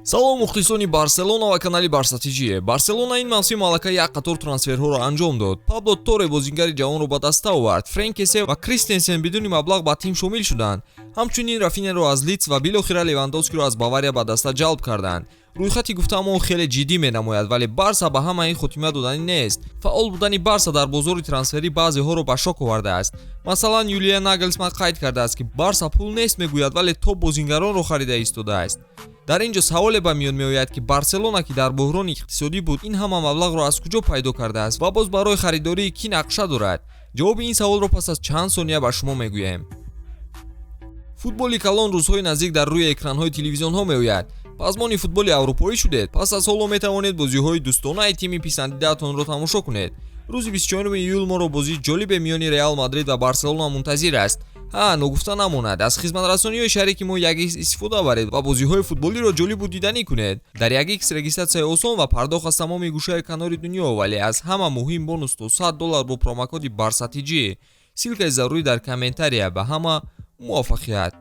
салом мухлисони Барселона ва канали БАРСАТИЖИ. Барселона ин мавсим аллакай як қатор трансферҳоро анҷом дод. Пабло Торе бозингари ҷавонро ба даста овард. Френкесе ва Кристенсен бидуни маблағ ба тим шомил шуданд. ҳамчунин Рафинеро аз Лиц ва билохира Левандовскиро аз Бавария ба даста ҷалб карданд. рӯйхати гуфтаамон хеле ҷиддӣ менамояд, вале Барса ба ҳама ин хотима додани нест. Фаъол будани Барса дар бозори трансферӣ баъзеҳоро ба шок овардааст. Масалан, Юлиан Нагельсман қайд кардааст, ки Барса пул нест мегӯяд, вале топ бозингаронро харида истодааст. дар ин ҷо саволе ба миён меояд, ки Барселона, ки дар буҳрони иқтисодӣ буд, ин ҳама маблағро аз куҷо пайдо кардааст ва боз барои харидории кӣ нақша дорад? ҷавоби ин саволро пас аз чанд сония ба шумо мегӯем. футболи калон рӯзҳои наздик дар рӯи экранҳои телевизионҳо меояд. пазмони футболи аврупоӣ шудед? Пас аз ҳоло метавонед бозиҳои дӯстонаи тими писандидаатонро тамошо кунед. рӯзи 24 июл моро бозии ҷолибе миёни Реал Мадрид ва Барселона мунтазир аст. ногуфта намонад, аз хизматрасониҳои шарики мо 1x истифода баред ва бозиҳои футболиро ҷолибу диданӣ кунед. дар 1x регистратсияи осон ва пардохт аз тамоми гӯшаи канори дунё, вале аз ҳама муҳим бонус то $100 бо промокоди БАРСАТИЖИ. ссилкаи зарурӣ дар комментария. Ба ҳама муваффақият.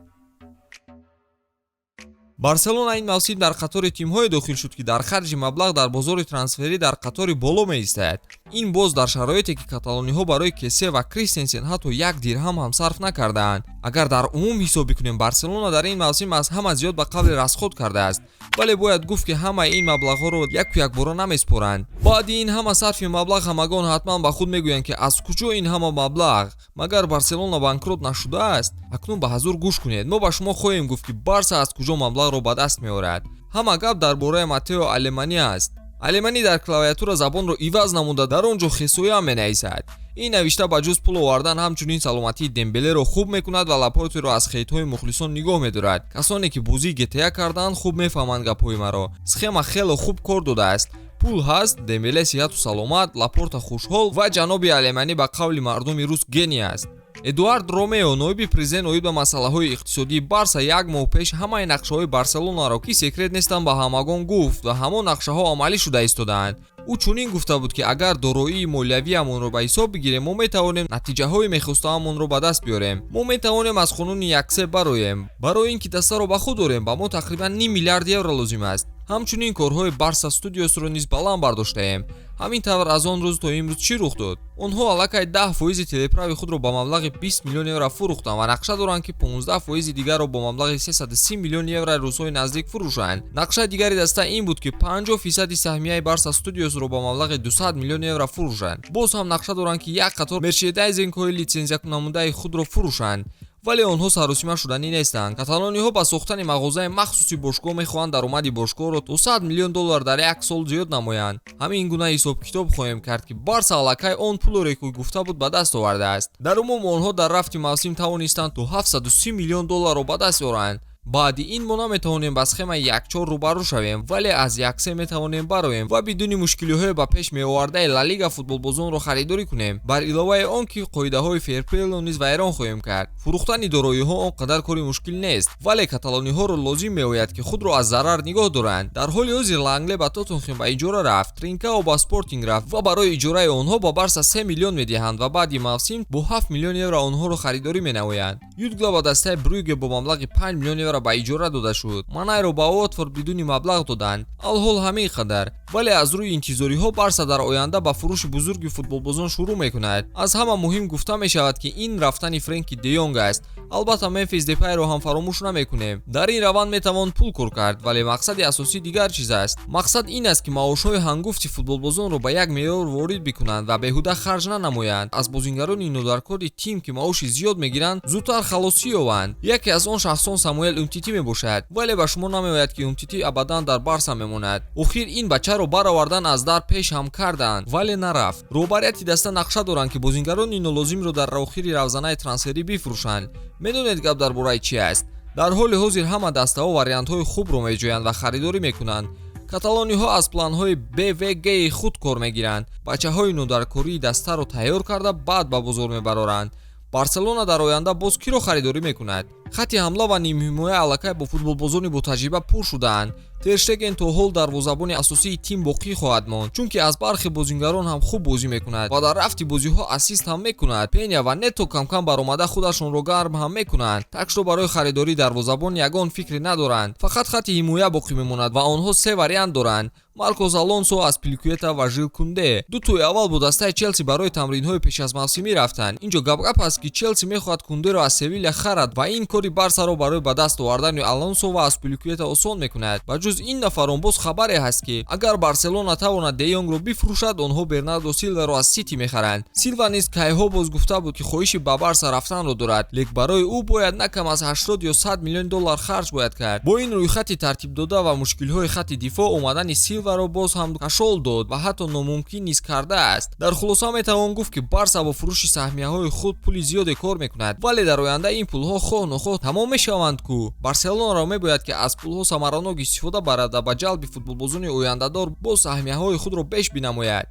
Барселона ин мавсим дар қатори тимҳое дохил шуд, ки дар харҷи маблағ дар бозори трансферӣ дар қатори боло меистаяд. Ин боз дар шароите, ки каталониҳо барои Кесе ва Кристенсен ҳатто 1 дирҳам ҳам сарф накардаанд. агар дар умум ҳисоб бикунем, Барселона дар ин мавсим аз ҳама зиёд ба қабли расход кардааст, вале бояд гуфт, ки ҳамаи ин маблағҳоро якбора намеспоранд. баъди ин ҳама сарфи маблағ ҳамагон ҳатман ба худ мегӯянд, ки аз куҷо ин ҳама маблағ? Магар Барселона банкрот нашудааст? акнун ба ҳазур гӯш кунед. мо ба шумо хоҳем гуфт, ки Барса аз куҷо маблағро ба даст меорад. ҳама гап дар бораи Матео Алемани аст. Алемани дар клавиатура забонро иваз намуда дар он ҷо хесоям менависад. ин навишта ба ҷуз пул овардан ҳамчунин саломатии Дембелеро хуб мекунад ва Лапортеро аз хейтҳои мухлисон нигоҳ медорад. касоне ки бозии GTA кардаанд хуб мефаҳманд гапҳои маро. схема хеле хуб кор додааст. пул ҳаст, Дембеле сиҳату саломат, Лапорта хушҳол ва ҷаноби Алемани ба қавли мардуми рус гений аст. Эдуард Ромео, ноиби президент оид ба масъалаҳои иқтисодии Барса, 1 моҳ пеш ҳамаи нақшаҳои Барселонаро, ки секрет нестанд, ба ҳамагон гуфт ва ҳамон нақшаҳо амалӣ шуда истодаанд. ӯ чунин гуфта буд, ки агар дороии молиявиамонро ба ҳисоб бигирем, мо метавонем натиҷаҳои мехостаамонро ба даст биёрем. мо метавонем аз қонуни яксе бароем. барои ин ки дастаро ба худ дорем, ба мо тақрибан $5 миллиард лозим аст. ҳамчунин корҳои Барса Studiosро низ баланд бардоштаем. ҳамин тавр аз он рӯз то имрӯз чӣ рух дод? онҳо аллакай 10% телеправи худро ба маблағи $20 миллион фурӯхтанд ва нақша доранд, ки 15% дигарро бо маблағи $330 миллион рӯзҳои наздик фурӯшанд. нақшаи дигари даста ин буд, ки 50% саҳмияи Барса Studiosро ба маблағи $200 миллион фурӯшанд. боз ҳам нақша доранд, ки як қатор мерчендайзингҳои литсензиякунандаи худро фурӯшанд. вале онҳо саросима шуданӣ нестанд. каталониҳо ба сохтани мағозаи махсуси бошгоҳ мехоҳанд даромади бошгоҳро то $100 миллион дар як сол зиёд намоянд. ҳамин гуна ҳисоб китоб хоҳем кард, ки Барса аллакай он пулоре, ки гуфта буд, ба даст овардааст. дар умум онҳо дар рафти мавсим тавонистанд то $730 миллион ба даст оранд. баъди ин мо наметавонем ба схемаи якчор рӯбарӯ шавем, вале аз яксе метавонем бароем ва бидуни мушкилиҳое ба пеш меовардаи Ла Лига футболбозонро харидорӣ кунем. бар иловаи он, ки қоидаҳои ферплейро низ вайрон хоҳем кард. фурӯхтани дороиҳо он қадар кори мушкил нест, вале каталониҳоро лозим меояд, ки худро аз зарар нигоҳ доранд. дар ҳоли ҳозир Лангле ба Тоттенхем ба иҷора рафт, Тринкао ба Спортинг рафт ва барои иҷораи онҳо ба Барса $3 миллион медиҳанд ва баъди мавсим бо $7 миллион онҳоро харидорӣ менамоянд. Юдгла ба дастаи Брюге бо маблағи $5 миллион ба иҷора дода шуд. Манайро ба Уотфорд бидуни маблағ доданд. алҳол ҳамин қадар. вале аз рӯи интизориҳо Барса дар оянда ба фурӯши бузурги футболбозон шурӯъ мекунад. аз ҳама муҳим гуфта мешавад, ки ин рафтани Френки де Йонг аст. албатта Мемфис Депайро ҳам фаромӯш намекунем. дар ин раванд метавон пул кор кард, вале мақсади асосӣ дигар чиз аст. мақсад ин аст, ки маошҳои ҳангуфти футболбозонро ба як меъёр ворид бикунанд ва беҳуда харҷ нанамоянд. аз бозингарони нодаркори тим, ки маоши зиёд мегиранд, зудтар халосӣ ёбанд. яке аз он шахсон Самуэл Умтити мебошад, вале ба шумо намеояд, ки Умтити абадан дар Барса мемонад. охир ин бачаро баровардан аз дар пеш ҳам карданд, вале нарафт. роҳбарияти даста нақша доранд, ки бозингарони нолозимро дар охири равзанаи трансферӣ бифурӯшанд. медонед гап дар бораи чӣ аст? дар ҳоли ҳозир ҳама дастаҳо вариантҳои хубро меҷоянд ва харидорӣ мекунанд. каталониҳо аз планҳои БВГ-и худ кор мегиранд. бачаҳои нодаркории дастаро тайёр карда, баъд ба бозор мебароранд. Барселона дар оянда боз киро харидорӣ мекунад? хатти ҳамла ва нимҳимоя аллакай бо футболбозони ботаҷриба пур шуданд. Тер Штеген то ҳол дарвозабони асосии тим боқӣ хоҳад монд, чунки аз бархи бозингарон ҳам хуб бозӣ мекунад ва дар рафти бозиҳо ассист ҳам мекунад. Пеня ва Нето кам-кам баромада худашонро гарм ҳам мекунанд. Такшо барои харидории дарвозабон ягон фикре надоранд. Фақат хатти ҳимоя боқӣ мемонад ва онҳо се вариант доранд: Маркос Алонсо, Аспиликуэта ва Жил Кунде. Ду туи аввал бо дастаи Челси барои тамринҳои пеш аз мавсимӣ рафтанд. Инҷо гап аст ки Челси мехоҳад Кундеро аз Севилия харад ва ин кори Барсаро барои ба даст овардани Алонсо ва Аспиликуэта осон мекунад. Ба ҷуз ин нафарон боз хабаре ҳаст ки агар Барселона тавонад Де Йонгро бифурӯшад, онҳо Бернардо Силваро аз Сити мехаранд. Силва низ кайҳо боз гуфта буд ки хоҳиши ба Барса рафтанро дорад, лек барои ӯ бояд на кам аз 80 ё 100 миллион доллар харҷ бояд кард. Бо ин рӯйхати тартибдода ва мушкилҳои хатти дифоъ омадани Силваро боз ҳам кашол дод ва ҳатто номумкин низ кардааст. Дар хулоса метавон гуфт ки Барса бо фурӯши саҳмияҳои худ пули зиёде кор мекунад, вале дар оянда ин пулҳо хоҳ нохоҳ тамом мешаванд ку. Барселонаро мебояд ки аз пулҳо самаранок истифода барад ва ба ҷалби футболбозони ояндадор бо саҳмияҳои худро беш binамояд.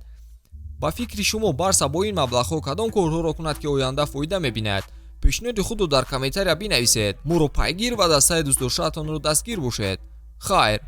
Ба фикри шумо Барса бо ин маблағҳо кадом корҳоро кунад ки оянда фоида мебинад? пешниҳоди худро дар комментария бинависед. Моро пайгир ва дастаи дӯстдоштаатонро дастгир бошед. Хайр.